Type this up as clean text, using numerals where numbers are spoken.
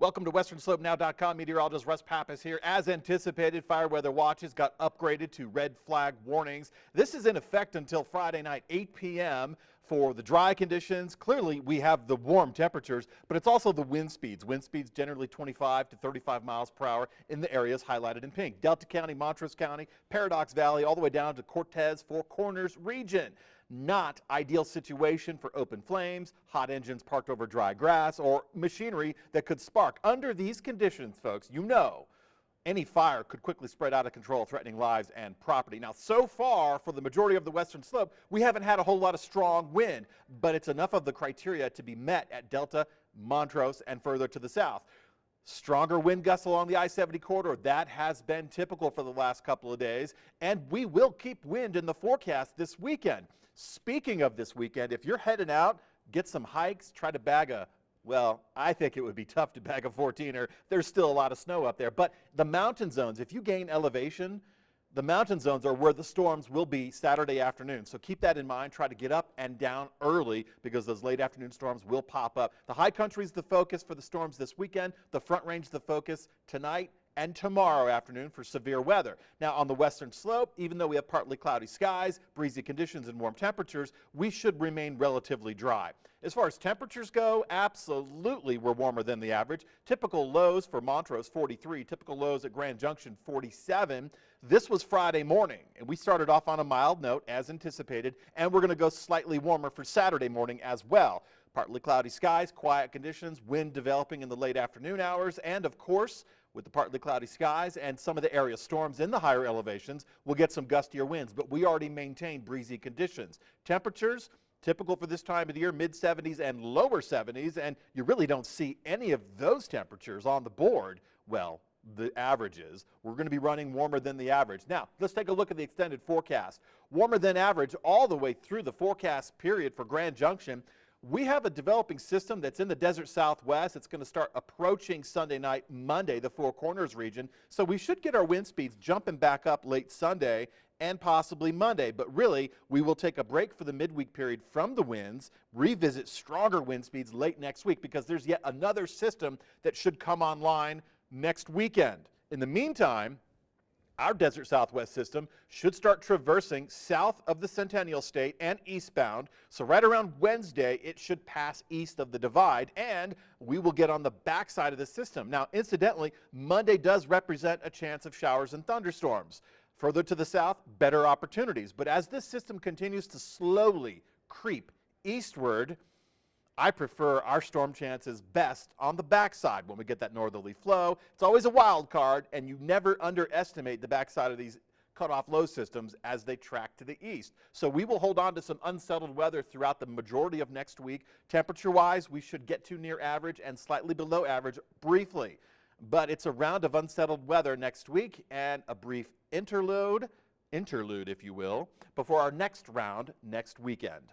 Welcome to WesternSlopeNow.com. Meteorologist Russ Pappas here. As anticipated, fire weather watches got upgraded to red flag warnings. This is in effect until Friday night, 8 p.m. for the dry conditions. Clearly, we have the warm temperatures, but it's also the wind speeds. Wind speeds generally 25 to 35 miles per hour in the areas highlighted in pink. Delta County, Montrose County, Paradox Valley, all the way down to Cortez, Four Corners region. Not ideal situation for open flames, hot engines parked over dry grass, or machinery that could spark. Under these conditions, folks, you know any fire could quickly spread out of control, threatening lives and property. Now, so far, for the majority of the western slope, we haven't had a whole lot of strong wind, but it's enough of the criteria to be met at Delta, Montrose, and further to the south. Stronger wind gusts along the I-70 corridor, that has been typical for the last couple of days, and we will keep wind in the forecast this weekend. Speaking of this weekend, if you're heading out, get some hikes, try to bag a, well, I think it would be tough to bag a 14er. There's still a lot of snow up there, but the mountain zones, if you gain elevation, the mountain zones are where the storms will be Saturday afternoon. So keep that in mind. Try to get up and down early because those late afternoon storms will pop up. The high country is the focus for the storms this weekend. The front range is the focus tonight and tomorrow afternoon for severe weather. Now, on the western slope, even though we have partly cloudy skies, breezy conditions, and warm temperatures, we should remain relatively dry. As far as temperatures go, absolutely we're warmer than the average. Typical lows for Montrose, 43. Typical lows at Grand Junction, 47. This was Friday morning, and we started off on a mild note as anticipated, and we're going to go slightly warmer for Saturday morning as well. Partly cloudy skies, quiet conditions, wind developing in the late afternoon hours, and of course, with the partly cloudy skies and some of the area storms in the higher elevations, we'll get some gustier winds, but we already maintain breezy conditions. Temperatures, typical for this time of the year, mid-70s and lower 70s, and you really don't see any of those temperatures on the board. Well, the averages. We're going to be running warmer than the average. Now, let's take a look at the extended forecast. Warmer than average all the way through the forecast period for Grand Junction. We have a developing system that's in the desert southwest. It's going to start approaching Sunday night, Monday, the Four Corners region. So we should get our wind speeds jumping back up late Sunday and possibly Monday. But really, we will take a break for the midweek period from the winds, revisit stronger wind speeds late next week because there's yet another system that should come online next weekend. In the meantime, our desert southwest system should start traversing south of the Centennial State and eastbound. So right around Wednesday, it should pass east of the divide, and we will get on the backside of the system. Now, incidentally, Monday does represent a chance of showers and thunderstorms. Further to the south, better opportunities. But as this system continues to slowly creep eastward, I prefer our storm chances best on the backside when we get that northerly flow. It's always a wild card, and you never underestimate the backside of these cutoff low systems as they track to the east. So we will hold on to some unsettled weather throughout the majority of next week. Temperature-wise, we should get to near average and slightly below average briefly. But it's a round of unsettled weather next week and a brief interlude, if you will, before our next round next weekend.